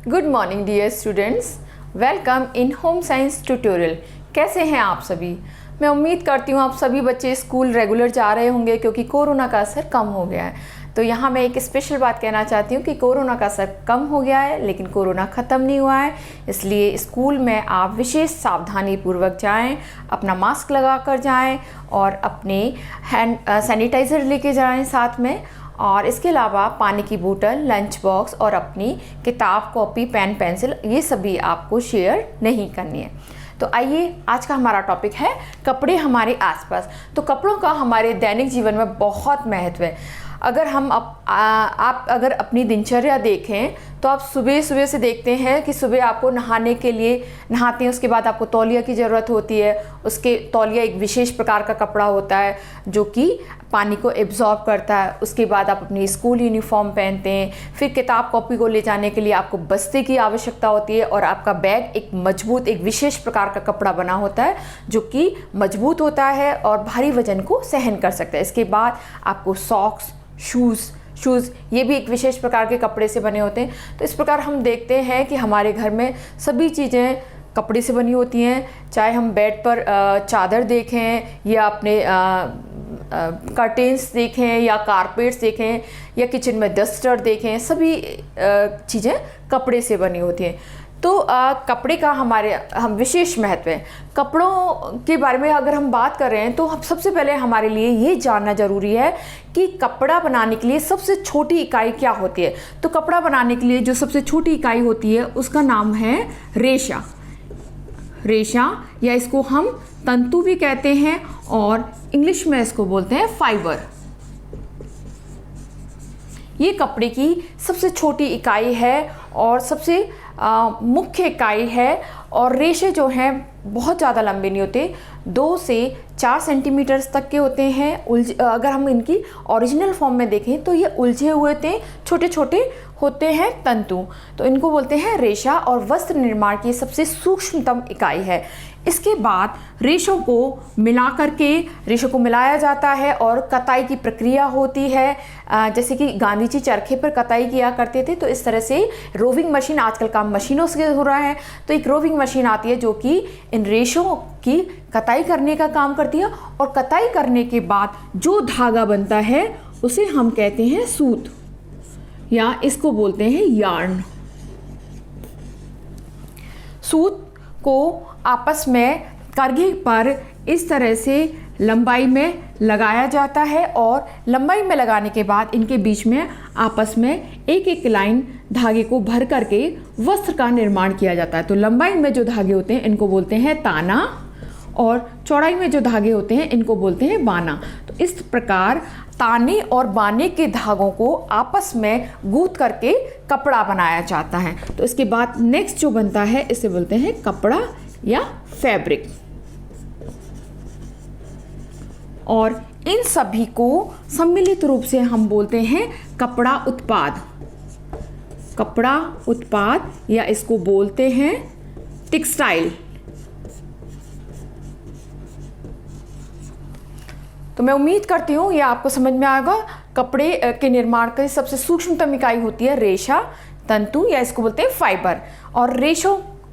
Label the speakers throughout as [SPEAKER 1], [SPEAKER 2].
[SPEAKER 1] Good morning dear students, welcome in home science tutorial. कैसे हैं आप सभी? मैं उम्मीद करती हूँ आप सभी बच्चे स्कूल रेगुलर जा रहे होंगे क्योंकि कोरोना का असर कम हो गया है। तो यहाँ मैं एक स्पेशल बात कहना चाहती हूँ कि कोरोना का असर कम हो गया है लेकिन कोरोना ख़त्म नहीं हुआ है, इसलिए स्कूल में आप विशेष सावधानी पूर्वक जाएं, अपना मास्क लगा कर जाएं और अपने हैंड सैनिटाइज़र लेके जाएं साथ में। और इसके अलावा पानी की बोतल, लंच बॉक्स और अपनी किताब, कॉपी, पेन, पेंसिल ये सभी आपको शेयर नहीं करनी है। तो आइए, आज का हमारा टॉपिक है कपड़े हमारे आसपास। तो कपड़ों का हमारे दैनिक जीवन में बहुत महत्व है। अगर हम आप अगर अपनी दिनचर्या देखें तो आप सुबह सुबह से देखते हैं कि सुबह आपको नहाने के लिए नहाते हैं, उसके बाद आपको तौलिया की ज़रूरत होती है। उसके तौलिया एक विशेष प्रकार का कपड़ा होता है जो कि पानी को एब्जॉर्ब करता है। उसके बाद आप अपनी स्कूल यूनिफॉर्म पहनते हैं। फिर किताब कॉपी को ले जाने के लिए आपको बस्ते की आवश्यकता होती है और आपका बैग एक मजबूत, एक विशेष प्रकार का कपड़ा बना होता है जो कि मजबूत होता है और भारी वजन को सहन कर सकता है। इसके बाद आपको सॉक्स, शूज़ ये भी एक विशेष प्रकार के कपड़े से बने होते हैं। तो इस प्रकार हम देखते हैं कि हमारे घर में सभी चीज़ें कपड़े से बनी होती हैं। चाहे हम बेड पर चादर देखें या अपने कर्टेन्स देखें या कारपेट्स देखें या किचन में डस्टर देखें, सभी चीज़ें कपड़े से बनी होती हैं। तो कपड़े का हम विशेष महत्व है। कपड़ों के बारे में अगर हम बात कर रहे हैं तो हम सबसे पहले हमारे लिए ये जानना ज़रूरी है कि कपड़ा बनाने के लिए सबसे छोटी इकाई क्या होती है। तो कपड़ा बनाने के लिए जो सबसे छोटी इकाई होती है उसका नाम है रेशा। रेशा या इसको हम तंतु भी कहते हैं और इंग्लिश में इसको बोलते हैं फाइबर। ये कपड़े की सबसे छोटी इकाई है और सबसे मुख्य इकाई है। और रेशे जो हैं बहुत ज़्यादा लंबे नहीं होते, 2 से 4 सेंटीमीटर तक के होते हैं। अगर हम इनकी ओरिजिनल फॉर्म में देखें तो ये उलझे हुए होते, छोटे छोटे होते हैं तंतु। तो इनको बोलते हैं रेशा और वस्त्र निर्माण की सबसे सूक्ष्मतम इकाई है। इसके बाद रेशों को मिलाया जाता है और कताई की प्रक्रिया होती है। जैसे कि गांधी जी चरखे पर कताई किया करते थे, तो इस तरह से रोविंग मशीन, आजकल काम मशीनों से हो रहा है, तो एक रोविंग मशीन आती है जो कि इन रेशों की कताई करने का काम करती है। और कताई करने के बाद जो धागा बनता है उसे हम कहते हैं सूत या इसको बोलते हैं यार्न। सूत को आपस में करघे पर इस तरह से लंबाई में लगाया जाता है और लंबाई में लगाने के बाद इनके बीच में आपस में एक एक लाइन धागे को भर करके वस्त्र का निर्माण किया जाता है। तो लंबाई में जो धागे होते हैं इनको बोलते हैं ताना और चौड़ाई में जो धागे होते हैं इनको बोलते हैं बाना। तो इस प्रकार ताने और बाने के धागों को आपस में गूंथ करके कपड़ा बनाया जाता है। तो इसके बाद नेक्स्ट जो बनता है इसे बोलते हैं कपड़ा या फैब्रिक। और इन सभी को सम्मिलित रूप से हम बोलते हैं कपड़ा उत्पाद। कपड़ा उत्पाद या इसको बोलते हैं टेक्सटाइल। तो मैं उम्मीद करती हूँ ये आपको समझ में आएगा। कपड़े के निर्माण की सबसे सूक्ष्मतम इकाई होती है रेशा, तंतु या इसको बोलते हैं फाइबर। और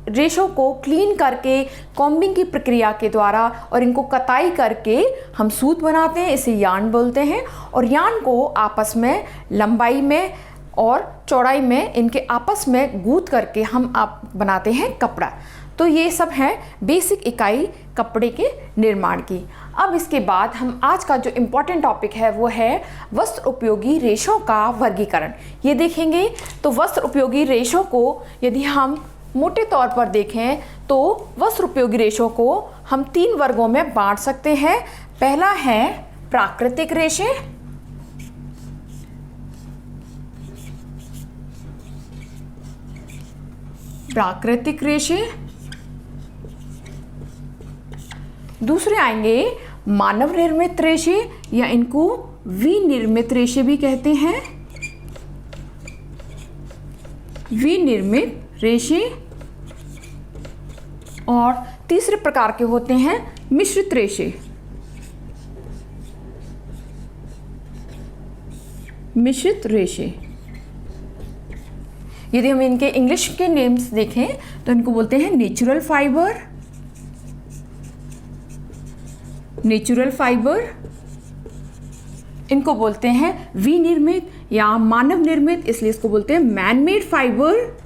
[SPEAKER 1] रेशों को क्लीन करके कॉम्बिंग की प्रक्रिया के द्वारा और इनको कताई करके हम सूत बनाते हैं, इसे यार्न बोलते हैं। और यार्न को आपस में लंबाई में और चौड़ाई में इनके आपस में गूंथ करके हम बनाते हैं कपड़ा। तो ये सब है बेसिक इकाई कपड़े के निर्माण की। अब इसके बाद हम आज का जो इम्पोर्टेंट टॉपिक है वो है वस्त्र उपयोगी रेशों का वर्गीकरण। ये देखेंगे तो वस्त्र उपयोगी रेशों को यदि हम मोटे तौर पर देखें तो वस्त्र उपयोगी रेशों को हम 3 वर्गों में बांट सकते हैं। पहला है प्राकृतिक रेशे, दूसरे आएंगे मानव निर्मित रेशे या इनको विनिर्मित रेशे भी कहते हैं। विनिर्मित रेशे। और तीसरे प्रकार के होते हैं मिश्रित रेशे। यदि हम इनके इंग्लिश के नेम्स देखें तो इनको बोलते हैं नेचुरल फाइबर, नेचुरल फाइबर, इनको बोलते हैं विनिर्मित या मानव निर्मित, इसलिए इसको बोलते हैं मैन मेड फाइबर,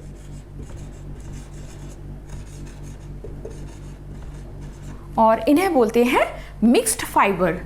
[SPEAKER 1] और इन्हें बोलते हैं मिक्स्ड फाइबर।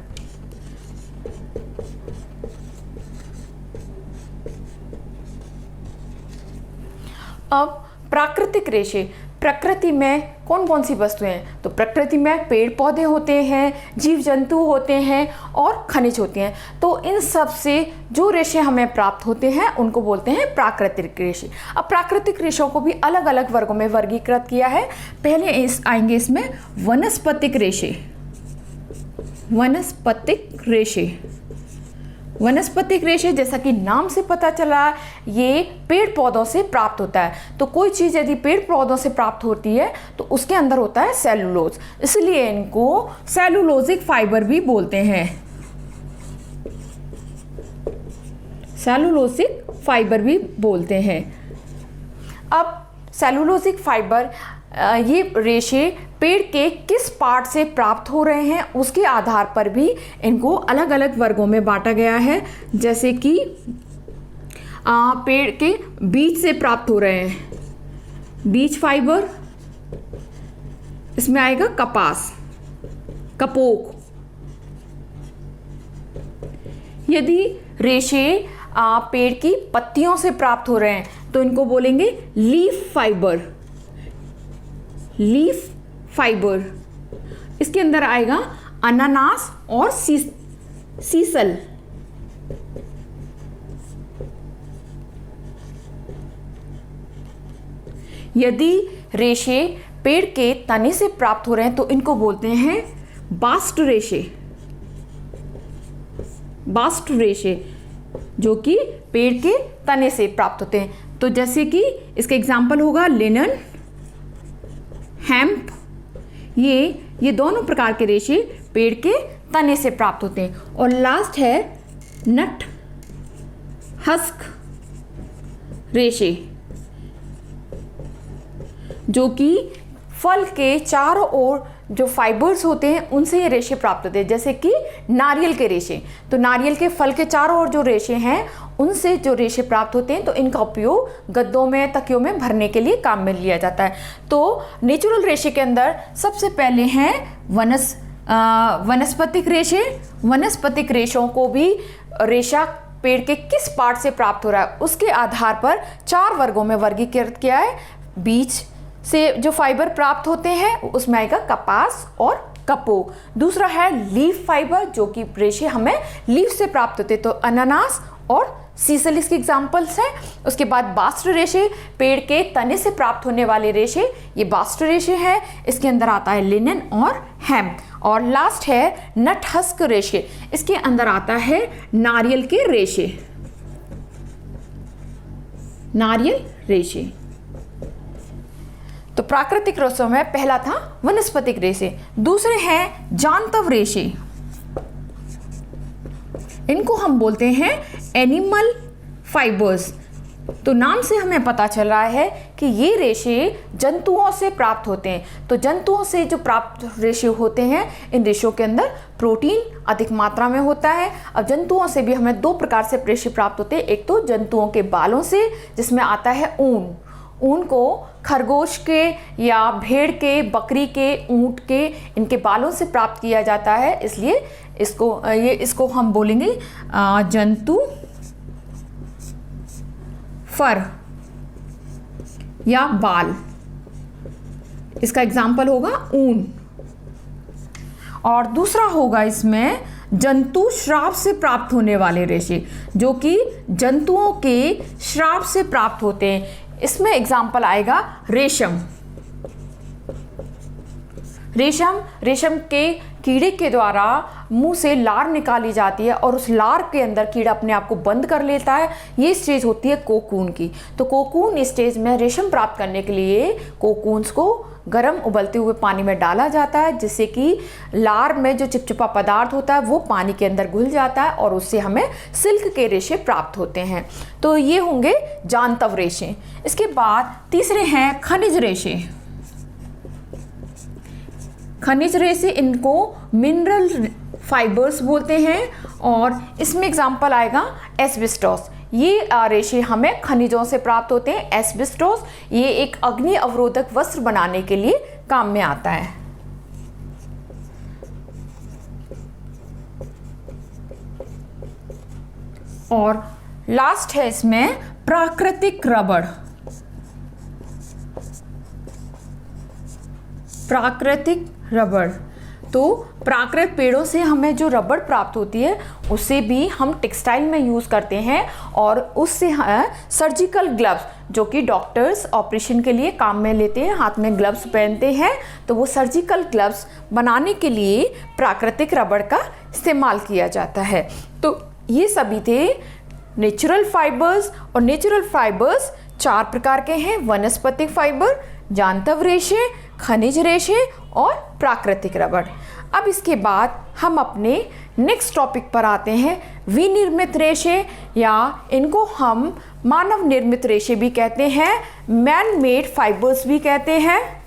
[SPEAKER 1] अब प्राकृतिक रेशे, प्रकृति में कौन कौन सी वस्तुएं हैं? तो प्रकृति में पेड़ पौधे होते हैं, जीव जंतु होते हैं और खनिज होते हैं। तो इन सब से जो रेशे हमें प्राप्त होते हैं उनको बोलते हैं प्राकृतिक रेशे। अब प्राकृतिक रेशों को भी अलग अलग वर्गों में वर्गीकृत किया है। पहले आएंगे इसमें वनस्पतिक रेशे। वनस्पतिक रेशे, वनस्पतिक रेशे जैसा कि नाम से पता चला ये पेड़ पौधों से प्राप्त होता है। तो कोई चीज़ यदि पेड़ पौधों से प्राप्त होती है तो उसके अंदर होता है सेलुलोज, इसलिए इनको सेलुलोजिक फाइबर भी बोलते हैं। सेलुलोजिक फाइबर भी बोलते हैं। अब सेलुलोजिक फाइबर ये रेशे पेड़ के किस पार्ट से प्राप्त हो रहे हैं उसके आधार पर भी इनको अलग अलग वर्गों में बांटा गया है। जैसे कि पेड़ के बीज से प्राप्त हो रहे हैं, बीज फाइबर, इसमें आएगा कपास, कपोक। यदि रेशे पेड़ की पत्तियों से प्राप्त हो रहे हैं तो इनको बोलेंगे लीफ फाइबर, लीफ फाइबर। इसके अंदर आएगा अनानास और सीसल। यदि रेशे पेड़ के तने से प्राप्त हो रहे हैं तो इनको बोलते हैं बास्ट रेशे, बास्ट रेशे जो कि पेड़ के तने से प्राप्त होते हैं। तो जैसे कि इसका एग्जाम्पल होगा लिनन, हेम्प, ये दोनों प्रकार के रेशे पेड़ के तने से प्राप्त होते हैं। और लास्ट है नट हस्क रेशे, जो कि फल के चारों ओर जो फाइबर्स होते हैं उनसे ये रेशे प्राप्त होते हैं। जैसे कि नारियल के रेशे, तो नारियल के फल के चारों ओर जो रेशे हैं उनसे जो रेशे प्राप्त होते हैं तो इनका उपयोग गद्दों में, तकियों में भरने के लिए काम में लिया जाता है। तो नेचुरल रेशे के अंदर सबसे पहले हैं वनस्पतिक रेशे। वनस्पतिक रेशों को भी रेशा पेड़ के किस पार्ट से प्राप्त हो रहा है उसके आधार पर 4 वर्गों में वर्गीकृत किया है। बीज से जो फाइबर प्राप्त होते हैं उसमें आएगा कपास और कपोक। दूसरा है लीफ फाइबर, जो कि रेशे हमें लीफ से प्राप्त होते हैं, तो अनानास और सीसल इसके एग्जाम्पल्स हैं। उसके बाद बास्ट रेशे, पेड़ के तने से प्राप्त होने वाले रेशे, ये बास्ट रेशे हैं। इसके अंदर आता है लिनन और हेम्प। और लास्ट है नट हस्क रेशे, इसके अंदर आता है नारियल के रेशे, नारियल रेशे। तो प्राकृतिक रेशों में पहला था वनस्पतिक रेशे, दूसरे हैं जांतव रेशे। इनको हम बोलते हैं एनिमल फाइबर्स। तो नाम से हमें पता चल रहा है कि ये रेशे जंतुओं से प्राप्त होते हैं। तो जंतुओं से जो प्राप्त रेशे होते हैं, इन रेशों के अंदर प्रोटीन अधिक मात्रा में होता है। अब जंतुओं से भी हमें 2 प्रकार से रेशे प्राप्त होते हैं। एक तो जंतुओं के बालों से, जिसमें आता है ऊन। ऊन को खरगोश के या भेड़ के, बकरी के, ऊंट के, इनके बालों से प्राप्त किया जाता है, इसलिए इसको हम बोलेंगे जंतु फर या बाल। इसका एग्जाम्पल होगा ऊन। और दूसरा होगा इसमें जंतु श्राप से प्राप्त होने वाले रेशे, जो कि जंतुओं के श्राप से प्राप्त होते हैं। इसमें एग्जाम्पल आएगा रेशम। रेशम के कीड़े के द्वारा मुंह से लार निकाली जाती है और उस लार के अंदर कीड़ा अपने आप को बंद कर लेता है। ये स्टेज होती है कोकून की। तो कोकून स्टेज में रेशम प्राप्त करने के लिए कोकून्स को गर्म उबलते हुए पानी में डाला जाता है, जिससे कि लार में जो चिपचिपा पदार्थ होता है वो पानी के अंदर घुल जाता है और उससे हमें सिल्क के रेशे प्राप्त होते हैं। तो ये होंगे जांतव रेशे। इसके बाद तीसरे हैं खनिज रेशे। खनिज रेशे, इनको मिनरल फाइबर्स बोलते हैं और इसमें एग्जाम्पल आएगा एस्बेस्टोस। ये रेशे हमें खनिजों से प्राप्त होते हैं। एस्बेस्टोस ये एक अग्नि अवरोधक वस्त्र बनाने के लिए काम में आता है। और लास्ट है इसमें प्राकृतिक रबड़। प्राकृतिक रबड़, तो प्राकृतिक पेड़ों से हमें जो रबड़ प्राप्त होती है उसे भी हम टेक्सटाइल में यूज़ करते हैं और उससे सर्जिकल ग्लव्स, जो कि डॉक्टर्स ऑपरेशन के लिए काम में लेते हैं, हाथ में ग्लव्स पहनते हैं, तो वो सर्जिकल ग्लव्स बनाने के लिए प्राकृतिक रबड़ का इस्तेमाल किया जाता है। तो ये सभी थे नेचुरल फाइबर्स। और नेचुरल फाइबर्स 4 प्रकार के हैं: वनस्पतिक फाइबर, जांतव रेशे, खनिज रेशे और प्राकृतिक रबड़। अब इसके बाद हम अपने नेक्स्ट टॉपिक पर आते हैं, विनिर्मित रेशे, या इनको हम मानव निर्मित रेशे भी कहते हैं, मैन मेड फाइबर्स भी कहते हैं।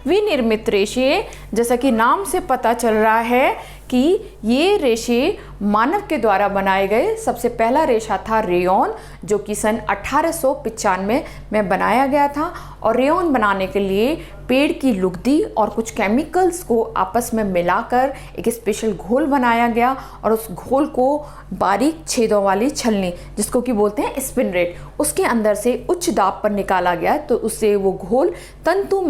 [SPEAKER 1] विनिर्मित रेशे, जैसा कि नाम से पता चल रहा है कि ये रेशे मानव के द्वारा बनाए गए। सबसे पहला रेशा था रेयॉन, जो कि सन 1895 में बनाया गया था। और रेयॉन बनाने के लिए पेड़ की लुगदी और कुछ केमिकल्स को आपस में मिलाकर एक स्पेशल घोल बनाया गया और उस घोल को बारीक छेदों वाली छलनी, जिसको कि बोलते हैं स्पिनरेट, उसके अंदर से उच्च दाब पर निकाला गया। तो उससे वो घोल तंतु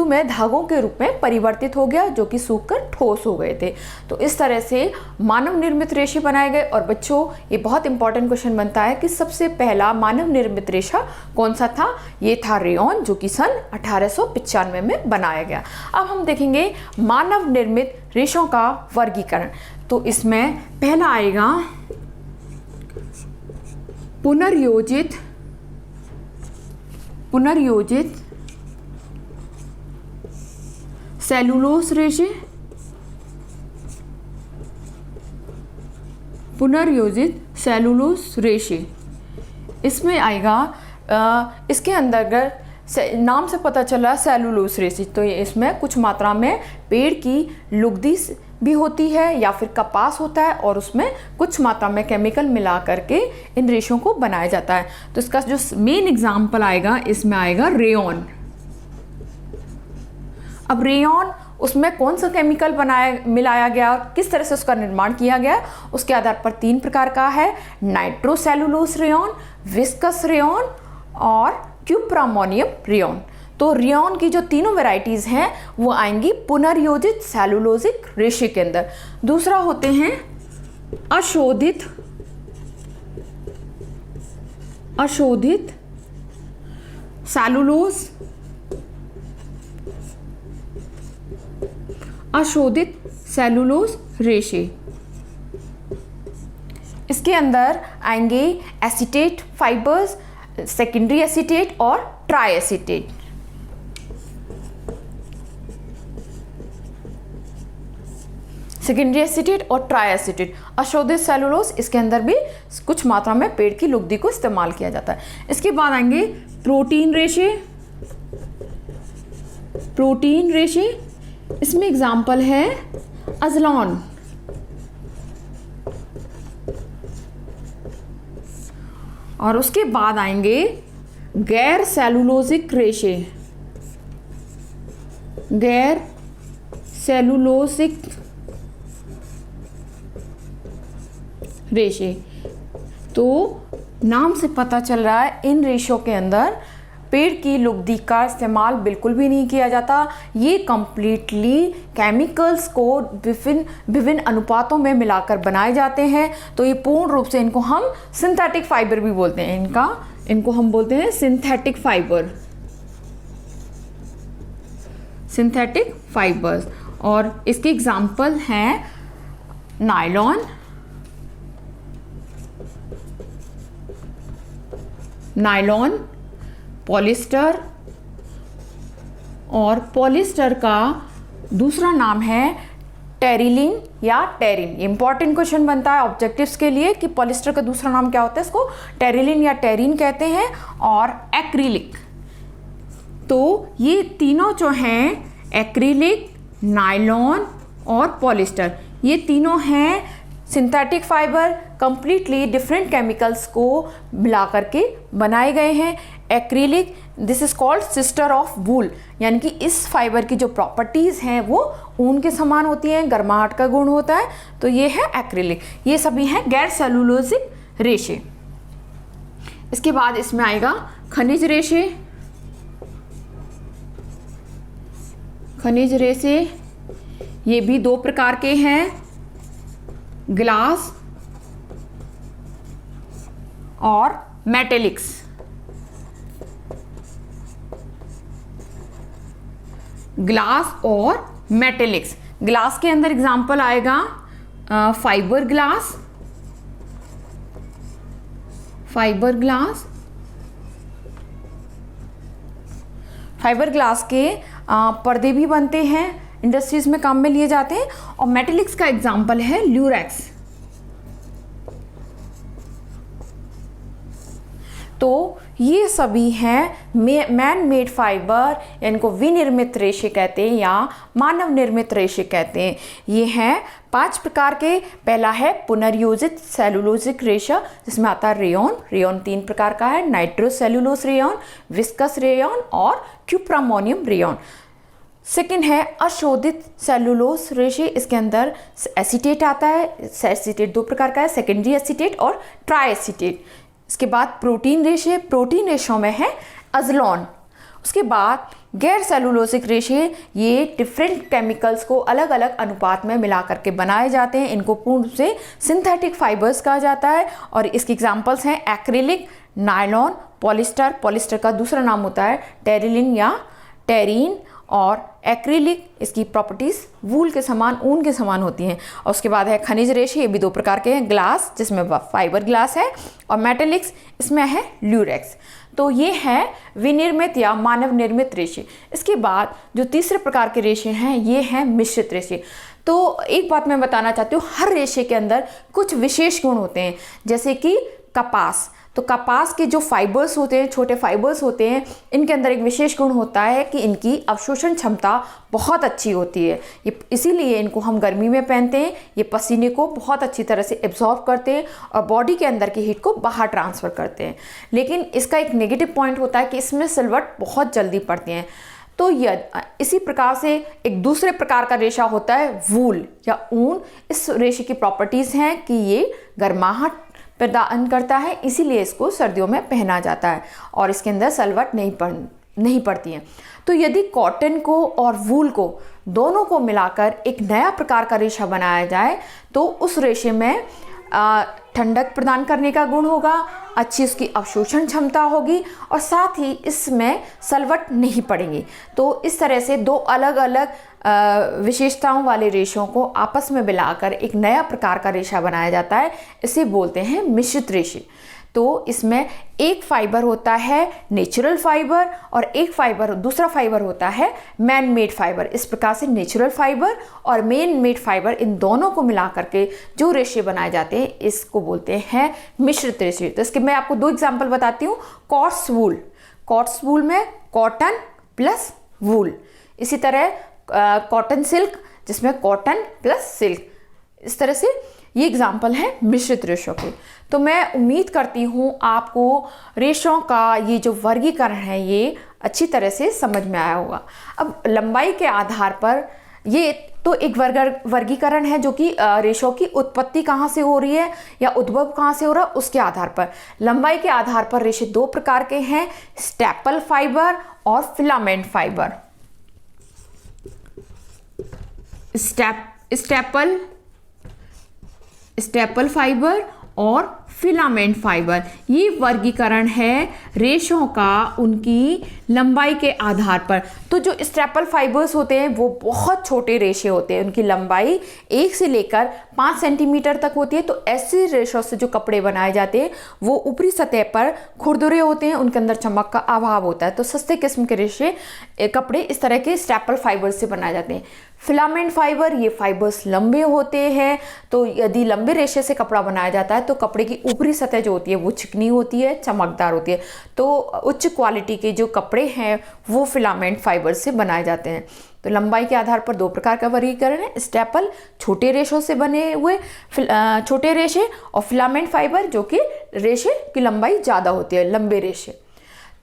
[SPEAKER 1] में धागों के रूप में परिवर्तित हो गया, जो कि सूखकर ठोस हो गए थे। तो इस तरह से मानव निर्मित रेशे बनाए गए। और बच्चों, ये बहुत इंपॉर्टेंट क्वेश्चन बनता है कि सबसे पहला मानव निर्मित रेशा कौन सा था? ये था रेयॉन, जो कि सन 1895 में बनाया गया। अब हम देखेंगे मानव निर्मित रेशों का वर्गीकरण। तो इसमें पहला आएगा पुनर्योजित सेलुलोस रेशे। पुनर्योजित सेलुलोस रेशे, इसमें आएगा इसके अंतर्गत नाम से पता चला सेलुलोस रेशे। तो ये इसमें कुछ मात्रा में पेड़ की लुगदी भी होती है या फिर कपास होता है और उसमें कुछ मात्रा में केमिकल मिला करके इन रेशों को बनाया जाता है। तो इसका जो मेन एग्जाम्पल आएगा, इसमें आएगा रेयॉन। अब रेयॉन, उसमें कौन सा केमिकल मिलाया गया, किस तरह से उसका निर्माण किया गया, उसके आधार पर 3 प्रकार का है: नाइट्रोसेलुलोस रेयॉन, विस्कस रेयॉन और क्यूप्रामोनियम रेयॉन। तो रेयॉन की जो तीनों वैरायटीज हैं वो आएंगी पुनर्योजित सेलुलोजिक रेशे के अंदर। दूसरा होते हैं अशोधित सेलुलोज, अशोधित सेलुलोज रेशे। इसके अंदर आएंगे एसीटेट फाइबर्स, सेकेंडरी एसीटेट और ट्राई एसीटेट। सेकेंडरी एसीटेट और ट्राई एसीटेट। अशोधित सेलुलोज, इसके अंदर भी कुछ मात्रा में पेड़ की लुगदी को इस्तेमाल किया जाता है। इसके बाद आएंगे प्रोटीन रेशे। इसमें एग्जाम्पल है अजलॉन। और उसके बाद आएंगे गैर सेलुलोजिक रेशे। तो नाम से पता चल रहा है इन रेशों के अंदर पेड़ की लुगदी का इस्तेमाल बिल्कुल भी नहीं किया जाता। ये कम्प्लीटली केमिकल्स को विभिन्न अनुपातों में मिलाकर बनाए जाते हैं। तो ये पूर्ण रूप से, इनको हम सिंथेटिक फाइबर भी बोलते हैं, इनको हम बोलते हैं सिंथेटिक फाइबर। Synthetic fibres. और इसके एग्जाम्पल हैं नायलॉन, पॉलिस्टर, और पॉलिस्टर का दूसरा नाम है टेरिलिन या टेरिन। इंपॉर्टेंट क्वेश्चन बनता है ऑब्जेक्टिव्स के लिए कि पॉलिस्टर का दूसरा नाम क्या होता है, इसको टेरिलिन या टेरिन कहते हैं। और एक्रिलिक, तो ये तीनों जो हैं एक्रिलिक, नायलॉन और पॉलिस्टर, ये तीनों हैं synthetic fibre, completely different chemicals को मिला करके बनाए गए हैं। Acrylic, this is called sister of wool, यानी कि इस फाइबर की जो प्रॉपर्टीज़ हैं वो ऊन के समान होती हैं, गर्माहट का गुण होता है, तो ये है एक्रिलिक। ये सभी हैं गैर सेलुलोजिक रेशे। इसके बाद इसमें आएगा खनिज रेशे। खनिज रेशे ये भी दो प्रकार के हैं, ग्लास और मेटेलिक्स। ग्लास और मेटेलिक्स। ग्लास के अंदर एग्जाम्पल आएगा फाइबर ग्लास, फाइबर ग्लास के पर्दे भी बनते हैं, इंडस्ट्रीज में काम में लिए जाते हैं। और मेटेलिक्स का एग्जाम्पल है ल्यूरेक्स। तो ये सभी हैं मैन मेड फाइबर, इनको विनिर्मित रेशे कहते हैं या मानव निर्मित रेशे कहते हैं। ये हैं 5 प्रकार के। पहला है पुनर्योजित सेलुलोजिक रेशा, जिसमें आता है रेयॉन। रेयॉन 3 प्रकार का है, नाइट्रोसेलुलोज रेयॉन, विस्कस रेयॉन और क्यूप्रामोनियम रेयॉन। सेकेंड है अशोधित सेलुलोज रेशे, इसके अंदर एसीटेट आता है। एसीटेट 2 प्रकार का है, सेकेंडरी एसीटेट और ट्राई एसीटेट। इसके बाद प्रोटीन रेशे, प्रोटीन रेशों में है अजलॉन। उसके बाद गैर सेलुलोजिक रेशे, ये डिफरेंट केमिकल्स को अलग अलग अनुपात में मिला करके बनाए जाते हैं, इनको पूर्ण रूप से सिंथेटिक फाइबर्स कहा जाता है। और इसके एग्जांपल्स हैं एक्रिलिक, नायलॉन, पॉलिस्टर। पॉलिस्टर का दूसरा नाम होता है टेरिलिन या टेरीन। और एक्रिलिक, इसकी प्रॉपर्टीज़ वूल के समान, ऊन के समान होती हैं। और उसके बाद है खनिज रेशे, ये भी 2 प्रकार के हैं, ग्लास जिसमें फाइबर ग्लास है और मेटेलिक्स, इसमें है ल्यूरेक्स। तो ये है विनिर्मित या मानव निर्मित रेशे। इसके बाद जो तीसरे प्रकार के रेशे हैं ये हैं मिश्रित रेशे। तो एक बात मैं बताना चाहती हूँ, हर रेशे के अंदर कुछ विशेष गुण होते हैं। जैसे कि कपास, तो कपास के जो फाइबर्स होते हैं, छोटे फाइबर्स होते हैं, इनके अंदर एक विशेष गुण होता है कि इनकी अवशोषण क्षमता बहुत अच्छी होती है। ये इसीलिए इनको हम गर्मी में पहनते हैं। ये पसीने को बहुत अच्छी तरह से एब्जॉर्ब करते हैं और बॉडी के अंदर की हीट को बाहर ट्रांसफ़र करते हैं। लेकिन इसका एक नेगेटिव पॉइंट होता है कि इसमें सिलवट बहुत जल्दी पड़ती हैं। तो इसी प्रकार से एक दूसरे प्रकार का रेशा होता है वूल या ऊन। इस रेशे की प्रॉपर्टीज़ हैं कि ये गर्माहट प्रदान करता है, इसीलिए इसको सर्दियों में पहना जाता है और इसके अंदर सलवट नहीं पड़ती है। तो यदि कॉटन को और वूल को दोनों को मिलाकर एक नया प्रकार का रेशा बनाया जाए तो उस रेशे में ठंडक प्रदान करने का गुण होगा, अच्छी उसकी अवशोषण क्षमता होगी और साथ ही इसमें सलवट नहीं पड़ेंगी। तो इस तरह से 2 अलग अलग विशेषताओं वाले रेशों को आपस में मिलाकर एक नया प्रकार का रेशा बनाया जाता है, इसे बोलते हैं मिश्रित रेशे। तो इसमें एक फाइबर होता है नेचुरल फाइबर और दूसरा फाइबर होता है मैन मेड फाइबर। इस प्रकार से नेचुरल फाइबर और मैन मेड फाइबर, इन दोनों को मिला करके जो रेशे बनाए जाते हैं इसको बोलते हैं मिश्रित रेशे। तो इसके मैं आपको 2 एग्जांपल बताती हूँ। कॉट्स वूल में कॉटन प्लस वूल, इसी तरह कॉटन सिल्क जिसमें कॉटन प्लस सिल्क। इस तरह से ये एग्जाम्पल है मिश्रित रेशों के। तो मैं उम्मीद करती हूँ आपको रेशों का ये जो वर्गीकरण है ये अच्छी तरह से समझ में आया होगा। अब लंबाई के आधार पर ये तो एक वर्गीकरण है जो कि रेशों की उत्पत्ति कहाँ से हो रही है या उद्भव कहाँ से हो रहा है उसके आधार पर। लंबाई के आधार पर रेशे 2 प्रकार के हैं, स्टेपल फाइबर और फिलामेंट फाइबर। स्टेपल फाइबर और फिलामेंट फाइबर। ये वर्गीकरण है रेशों का उनकी लंबाई के आधार पर। तो जो स्टेपल फाइबर्स होते हैं वो बहुत छोटे रेशे होते हैं, उनकी लंबाई 1 से लेकर 5 सेंटीमीटर तक होती है। तो ऐसे रेशों से जो कपड़े बनाए जाते हैं वो ऊपरी सतह पर खुरदुरे होते हैं, उनके अंदर चमक का अभाव होता है। तो सस्ते किस्म के रेशे कपड़े इस तरह के स्टेपल फाइबर से बनाए जाते हैं। फिलामेंट फाइबर, ये फाइबर्स लंबे होते हैं। तो यदि लंबे रेशे से कपड़ा बनाया जाता है तो कपड़े की ऊपरी सतह जो होती है वो चिकनी होती है, चमकदार होती है। तो उच्च क्वालिटी के जो कपड़े हैं वो फिलामेंट फाइबर से बनाए जाते हैं। तो लंबाई के आधार पर 2 प्रकार का वर्गीकरण है, स्टेपल छोटे रेशों से बने हुए छोटे रेशे, और फिलामेंट फाइबर जो कि रेशे की लंबाई ज़्यादा होती है, लंबे रेशे।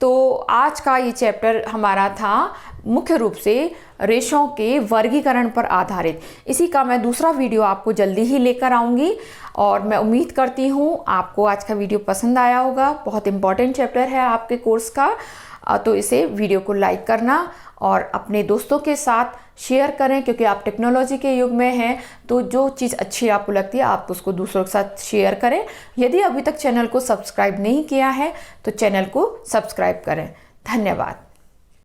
[SPEAKER 1] तो आज का ये चैप्टर हमारा था मुख्य रूप से रेशों के वर्गीकरण पर आधारित। इसी का मैं दूसरा वीडियो आपको जल्दी ही लेकर आऊँगी, और मैं उम्मीद करती हूँ आपको आज का वीडियो पसंद आया होगा। बहुत इंपॉर्टेंट चैप्टर है आपके कोर्स का, तो इसे वीडियो को लाइक करना और अपने दोस्तों के साथ शेयर करें, क्योंकि आप टेक्नोलॉजी के युग में हैं। तो जो चीज़ अच्छी आपको लगती है आप उसको दूसरों के साथ शेयर करें। यदि अभी तक चैनल को सब्सक्राइब नहीं किया है तो चैनल को सब्सक्राइब करें। धन्यवाद।